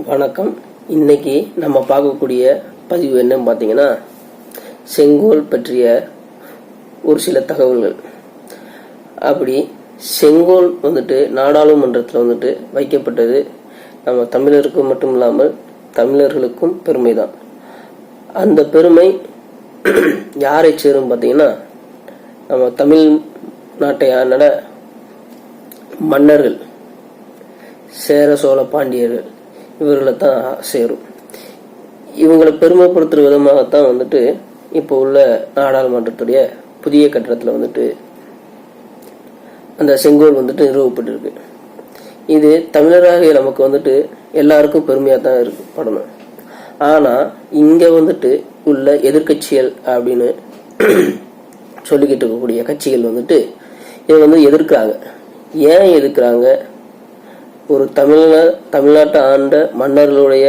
வணக்கம். இன்னைக்கு நம்ம பார்க்கக்கூடிய பதிவு என்னன்னு பார்த்தீங்கன்னா, செங்கோல் பற்றிய ஒரு சில தகவல்கள். அப்படி செங்கோல் நாடாளுமன்றத்தில் வைக்கப்பட்டது நம்ம தமிழருக்கு மட்டும் இல்லாமல் தமிழர்களுக்கும் பெருமை தான். அந்த பெருமை யாரை சேரும் பார்த்தீங்கன்னா, நம்ம தமிழ் நாட்டை ஆண்ட மன்னர்கள், சேர சோழ பாண்டியர்கள், இவர்களை தான் சேரும். இவங்களை பெருமைப்படுத்துற விதமாகத்தான் இப்போ உள்ள நாடாளுமன்றத்துடைய புதிய கட்டடத்துல அந்த செங்கோல் நிறுவப்பட்டிருக்கு. இது தமிழராக நமக்கு எல்லாருக்கும் பெருமையா தான் படணும். ஆனா இங்க உள்ள எதிர்கட்சிகள் அப்படின்னு சொல்லிக்கிட்டு இருக்கக்கூடிய கட்சிகள் இதை எதிர்க்கிறாங்க. ஏன் எதிர்க்கிறாங்க? ஒரு தமிழ்நாட்டை ஆண்ட மன்னர்களுடைய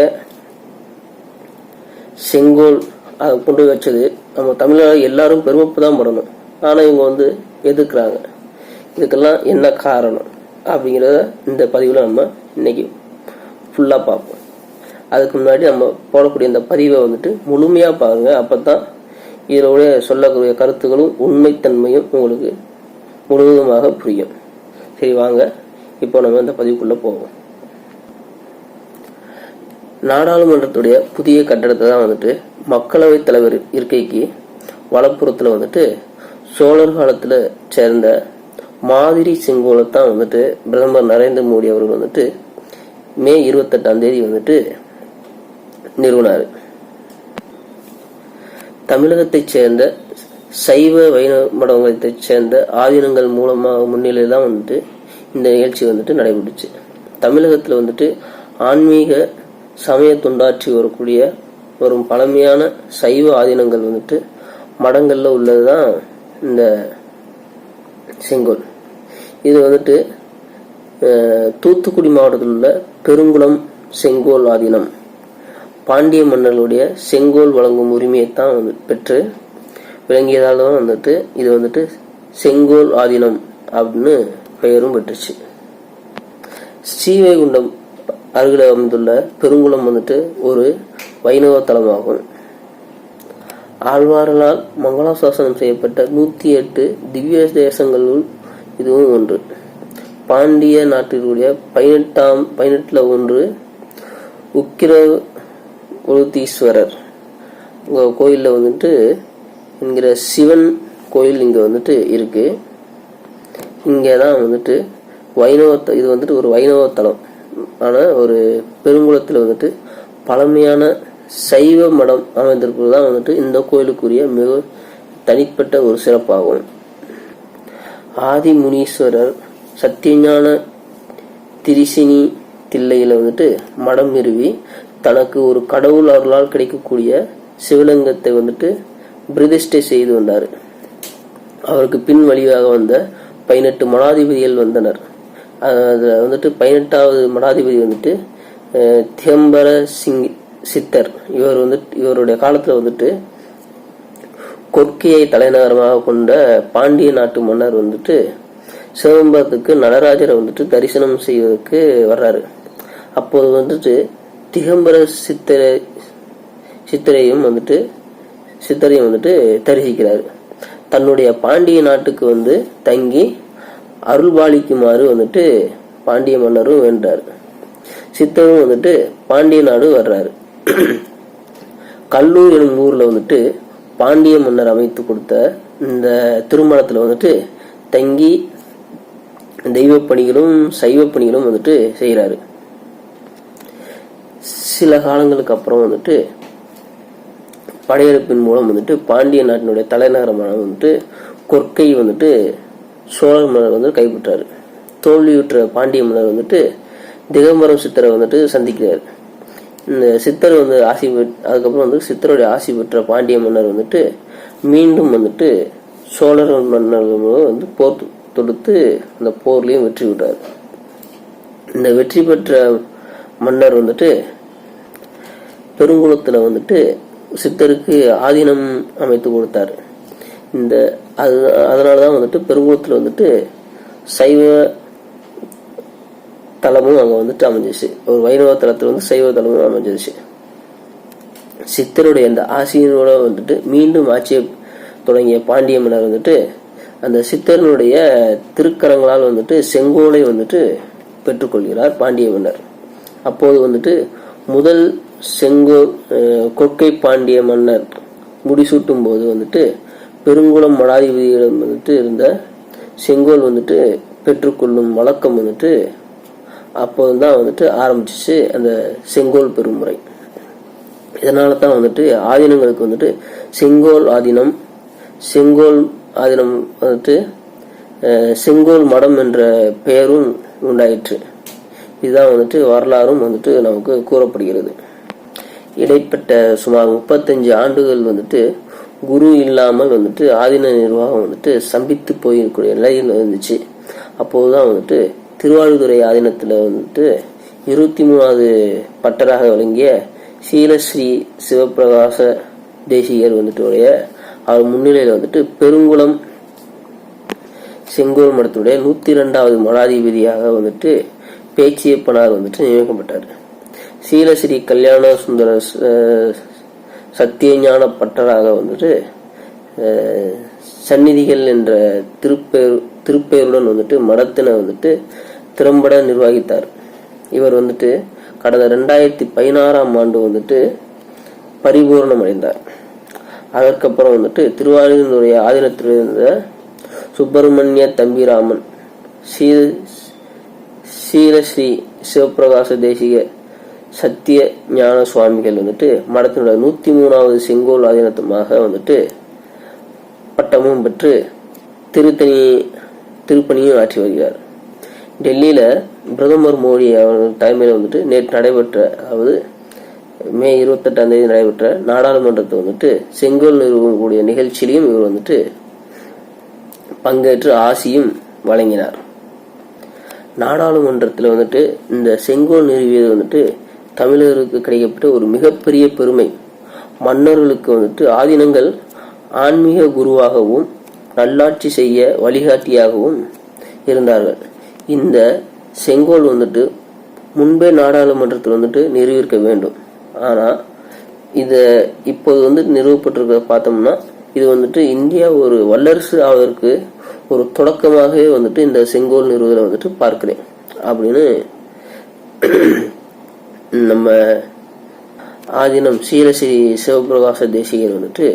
செங்கோல் அதை கொண்டு வச்சது நம்ம தமிழர் எல்லாரும் பெருமைதான் படணும். ஆனா இவங்க எதிர்க்கிறாங்க. இதுக்கெல்லாம் என்ன காரணம் அப்படிங்கிறத இந்த பதிவுல நம்ம இன்னைக்கு ஃபுல்லா பார்ப்போம். அதுக்கு முன்னாடி நம்ம போடக்கூடிய இந்த பதிவை முழுமையா பாருங்க. அப்பதான் இதோட சொல்லக்கூடிய கருத்துக்களும் உண்மைத்தன்மையும் உங்களுக்கு முழுவதுமாக புரியும். சரி, வாங்க இப்போ நம்ம இந்த பதிவுக்குள்ள போவோம். நாடாளுமன்றத்துடைய புதிய கட்டடத்தை தான் மக்களவை தலைவர் இருக்கைக்கு வலப்புறத்துல சோழர் காலத்துல சேர்ந்த மாதிரி செங்கோலை தான் பிரதமர் நரேந்திர மோடி அவர்கள் மே 28 நிறுவனாரு. தமிழகத்தை சேர்ந்த சைவ வைணவ மடங்களை சேர்ந்த ஆதீனங்கள் மூலமாக முன்னிலையில் தான் இந்த நிகழ்ச்சி நடைபெற்றுச்சு. தமிழகத்துல ஆன்மீக சமய தொண்டாற்றி வரக்கூடிய வரும் பழமையான சைவ ஆதீனங்கள் மடங்கள்ல உள்ளதுதான் இந்த செங்கோல். இது தூத்துக்குடி மாவட்டத்தில் உள்ள பெருங்குளம் செங்கோல் ஆதீனம் பாண்டிய மன்னர்களுடைய செங்கோல் வழங்கும் உரிமையைத்தான் பெற்று விளங்கியதால் தான் இது செங்கோல் ஆதீனம் அப்படின்னு பெயரும் பெற்றுச்சு. ஸ்ரீவைகுண்டம் அருகில் அமைந்துள்ள பெருங்குளம் ஒரு வைணவ தலமாகும். ஆழ்வார்களால் மங்களாசாசனம் செய்யப்பட்ட 108 திவ்ய தேசங்களுள் இதுவும் ஒன்று. பாண்டிய நாட்டினுடைய 18ல ஒன்று உக்கிர ஒழுத்தீஸ்வரர் கோயில்ல என்கிற சிவன் கோயில் இங்க இருக்கு. இங்கதான் வைணவ, இது ஒரு வைணவ தலம். ஆனா ஒரு பெருங்குளத்துல பழமையான சைவ மடம் அமைந்திருப்பதுதான் இந்த கோயிலுக்குரிய மிக தனிப்பட்ட ஒரு சிறப்பாகும். ஆதி முனீஸ்வரர் சத்தியஞான திரிசினி தில்லையில மடம் நிறுவி தனக்கு ஒரு கடவுள் அருளால் கிடைக்கக்கூடிய சிவலிங்கத்தை பிரதிஷ்டை செய்து வந்தார். அவருக்கு பின் வழியாக வந்த 18 மடாதிபதிகள் வந்தனர். அதுல 18வது மடாதிபதி திகம்பர சிங் சித்தர். இவருடைய காலத்துல கொற்கையை தலைநகரமாக கொண்ட பாண்டிய நாட்டு மன்னர் சிதம்பரத்துக்கு நடராஜரை தரிசனம் செய்வதற்கு வர்றாரு. அப்போது திகம்பர சித்தரையும் தரிசிக்கிறாரு. தன்னுடைய பாண்டிய நாட்டுக்கு தங்கி அருள்பாலிக்குமாறு பாண்டிய மன்னரும் வேண்டாரு. சித்தரும் பாண்டிய நாடு வர்றாரு. கல்லூர் எனும் ஊர்ல பாண்டிய மன்னர் அமைத்து கொடுத்த இந்த திருமணத்துல தங்கி தெய்வ பணிகளும் சைவ பணிகளும் செய்யறாரு. சில காலங்களுக்கு அப்புறம் படையெடுப்பின் மூலம் பாண்டிய நாட்டினுடைய தலைநகரமான கொற்கை சோழர் மன்னர் கைப்பற்றாரு. தோல்வியுற்ற பாண்டிய மன்னர் திகம்பரம் சித்தரை சந்திக்கிறார். இந்த சித்தர் ஆசி அதுக்கப்புறம் சித்தருடைய ஆசி பெற்ற பாண்டிய மன்னர் மீண்டும் சோழர் மன்னர்கள் போர் தொடுத்து அந்த போர்லயும் வெற்றி விட்டார். இந்த வெற்றி பெற்ற மன்னர் பெருங்குளத்துல சித்தருக்கு ஆதீனம் அமைத்து கொடுத்தார். இந்த அதனாலதான் பெருங்குளத்துல சைவ தலமும் அங்கே வந்துட்டு அமைஞ்சிச்சு. ஒரு வைணவ தலத்தில் வந்து சைவ தலமும் அமைஞ்சிருச்சு. சித்தருடைய அந்த ஆசிரியனோட வந்துட்டு மீண்டும் ஆட்சியை தொடங்கிய பாண்டிய மன்னர் வந்துட்டு அந்த சித்தனுடைய திருக்கரங்களால் வந்துட்டு செங்கோலை வந்துட்டு பெற்றுக்கொள்கிறார் பாண்டிய மன்னர். அப்போது வந்துட்டு முதல் கொற்கை பாண்டிய மன்னர் முடிசூட்டும் போது வந்துட்டு பெருங்குளம் மடாதிபதியிடம் வந்துட்டு இருந்த செங்கோல் வந்துட்டு பெற்றுக்கொள்ளும் வழக்கம் வந்துட்டு அப்போதுதான் வந்துட்டு ஆரம்பிச்சிச்சு அந்த செங்கோல் பெருமுறை. இதனால தான் வந்துட்டு ஆதீனங்களுக்கு வந்துட்டு செங்கோல் ஆதீனம் வந்துட்டு செங்கோல் மடம் என்ற பெயரும் உண்டாயிற்று. இதுதான் வந்துட்டு வரலாறும் வந்துட்டு நமக்கு கூறப்படுகிறது. இடைப்பட்ட சுமார் 35 ஆண்டுகள் வந்துட்டு குரு இல்லாமல் வந்துட்டு ஆதீன நிர்வாகம் வந்துட்டு சம்பித்து போயிருக்கூடிய நிலையில் இருந்துச்சு. அப்போதுதான் வந்துட்டு திருவாரூதுறை ஆதீனத்துல வந்துட்டு 23வது பட்டராக விளங்கிய சீலஸ்ரீ சிவபிரகாச தேசிகர் வந்துட்டு அவர் முன்னிலையில் வந்துட்டு பெருங்குளம் செங்கோல் மடத்துடைய 102வது மடாதிபதியாக வந்துட்டு பேச்சியப்பனார் வந்துட்டு நியமிக்கப்பட்டார். சீலஸ்ரீ கல்யாண சுந்தர சத்தியஞான பட்டராக வந்துட்டு சந்நிதிகள் என்ற திருப்பெயருடன் வந்துட்டு மடத்தினை வந்துட்டு திறம்பட நிர்வகித்தார். இவர் வந்துட்டு கடந்த 2016ஆம் ஆண்டு வந்துட்டு பரிபூர்ணம் அடைந்தார். அதற்கப்புறம் வந்துட்டு திருவாரூருடைய ஆதீனத்தில் இருந்த சுப்பிரமணிய தம்பிராமன் சீலஸ்ரீ சிவபிரகாச தேசிக சத்திய ஞான சுவாமிகள் வந்துட்டு மடத்தினுடைய 103வது செங்கோல் ஆதீனத்துமாக வந்துட்டு பட்டமும் பெற்று திருப்பணியும் ஆற்றி வருகிறார். டெல்லியில பிரதமர் மோடி அவர்கள் தலைமையில் வந்துட்டு நேற்று நடைபெற்ற, அதாவது மே 28ஆம் தேதி நடைபெற்ற நாடாளுமன்றத்தை வந்துட்டு செங்கோல் நிறுவக்கூடிய நிகழ்ச்சியிலையும் இவர் வந்துட்டு பங்கேற்று ஆசியும் வழங்கினார். நாடாளுமன்றத்தில் வந்துட்டு இந்த செங்கோல் நிறுவியது வந்துட்டு தமிழருக்கு கிடைக்கப்பட்ட ஒரு மிகப்பெரிய பெருமை. மன்னர்களுக்கு வந்துட்டு ஆதீனங்கள் ஆன்மீக குருவாகவும் நல்லாட்சி செய்ய வழிகாட்டியாகவும் இருந்தார்கள். இந்த செங்கோல் வந்துட்டு முன்பே நாடாளுமன்றத்தில் வந்துட்டு நிறுவியிருக்க வேண்டும். ஆனா இத இப்போது வந்து நிறுவப்பட்டிருக்கிறத பார்த்தோம்னா இது வந்துட்டு இந்தியா ஒரு வல்லரசு ஆவதற்கு ஒரு தொடக்கமாகவே வந்துட்டு இந்த செங்கோல் நிறுவலை வந்துட்டு பார்க்கிறேன் அப்படின்னு நம்ம ஆதீனம் சீலஸ்ரீ சிவபிரகாச தேசிகர் வந்துட்டு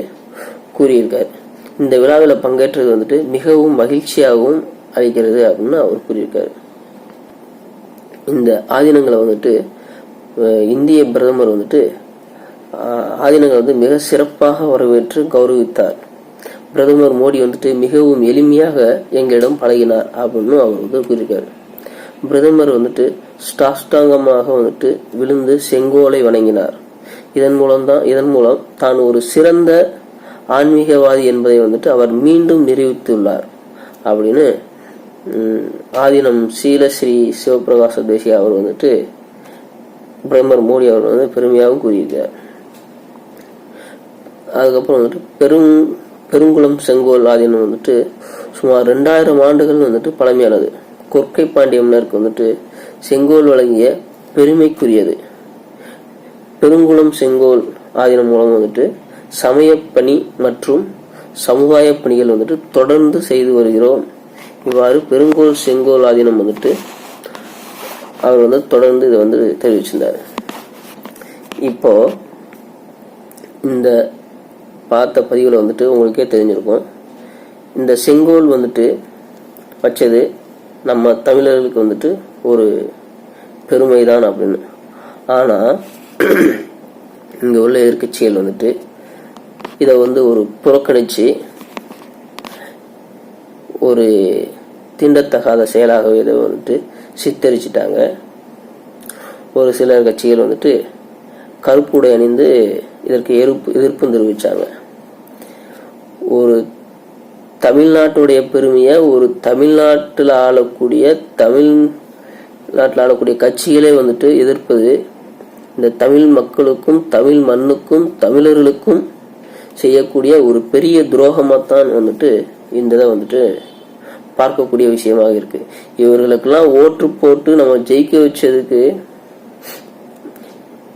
கூறியிருக்காரு. இந்த விழாவில் பங்கேற்றது வந்துட்டு மிகவும் மகிழ்ச்சியாகவும் அளிக்கிறது அப்படின்னு அவர் கூறியிருக்காரு. இந்த ஆதீனங்களை வந்துட்டு இந்திய பிரதமர் வந்துட்டு ஆதீனங்களை வந்து மிக சிறப்பாக வரவேற்று கௌரவித்தார். பிரதமர் மோடி வந்துட்டு மிகவும் எளிமையாக எங்களிடம் பழகினார் அப்படின்னு அவர் வந்து கூறியிருக்காரு. பிரதமர் வந்துட்டு சாஷ்டாங்கமாக வந்துட்டு விழுந்து செங்கோலை வணங்கினார். இதன் மூலம் தான் ஒரு சிறந்த ஆன்மீகவாதி என்பதை வந்துட்டு அவர் மீண்டும் நிரூபித்துள்ளார் அப்படின்னு ஆதீனம் சீலஸ்ரீ சிவபிரகாச தேசிய அவர் வந்துட்டு பிரதமர் மோடி அவர் வந்து பெருமையாகவும் கூறியிருக்கார். அதுக்கப்புறம் வந்துட்டு பெருங்குளம் செங்கோல் ஆதீனம் வந்துட்டு சுமார் 2000 ஆண்டுகள் வந்துட்டு பழமையானது. கொற்கை பாண்டிய மன்னருக்கு வந்துட்டு செங்கோல் வழங்கிய பெருமைக்குரியது. பெருங்குளம் செங்கோல் ஆதீனம் மூலம் வந்துட்டு சமயப்பணி மற்றும் சமுதாய பணிகள் வந்துட்டு தொடர்ந்து செய்து வருகிறோம். இவ்வாறு பெருங்கோல் செங்கோல் ஆதீனம் வந்துட்டு அவர் வந்து தொடர்ந்து இதை வந்து தெரிவிச்சிருந்தார். இப்போ இந்த பார்த்த பதிவில் வந்துட்டு உங்களுக்கே தெரிஞ்சிருக்கும், இந்த செங்கோல் வந்துட்டு வச்சது நம்ம தமிழர்களுக்கு வந்துட்டு ஒரு பெருமைதான் அப்படின்னு. ஆனா இங்க உள்ள எதிர்க்கட்சிகள் வந்துட்டு இதை வந்து ஒரு புறக்கணிச்சு ஒரு தீண்டத்தகாத செயலாகவே இதை வந்துட்டு சித்தரிச்சிட்டாங்க. ஒரு சிலர் கட்சிகள் வந்துட்டு கருப்புடை அணிந்து இதற்கு எதிர்ப்பும் தெரிவிச்சாங்க. ஒரு தமிழ்நாட்டுடைய பெருமையை ஒரு தமிழ்நாட்டில் ஆளக்கூடிய கட்சிகளே வந்துட்டு எதிர்ப்பது இந்த தமிழ் மக்களுக்கும் தமிழ் மண்ணுக்கும் தமிழர்களுக்கும் செய்யக்கூடிய ஒரு பெரிய துரோகமாத்தான் வந்துட்டு இந்த இதை வந்துட்டு பார்க்கக்கூடிய விஷயமாக இருக்கு. இவர்களுக்கெல்லாம் ஓட்டு போட்டு நம்ம ஜெயிக்க வச்சதுக்கு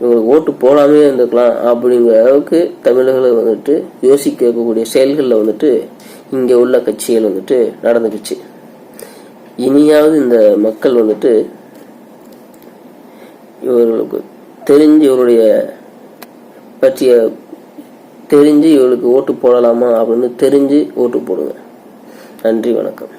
இவங்களுக்கு ஓட்டு போடாமே இருந்துக்கலாம் அப்படிங்கிற அளவுக்கு தமிழர்களை வந்துட்டு யோசிக்க வைக்கக்கூடிய செயல்களில் வந்துட்டு இங்க உள்ள கட்சிகள் வந்துட்டு நடந்துடுச்சு. இனியாவது இந்த மக்கள் வந்துட்டு இவர்களுக்கு தெரிஞ்சு இவருடைய பற்றிய தெரிஞ்சு இவளுக்கு ஓட்டு போடலாமா அப்படின்னு தெரிஞ்சு ஓட்டு போடுங்க. நன்றி, வணக்கம்.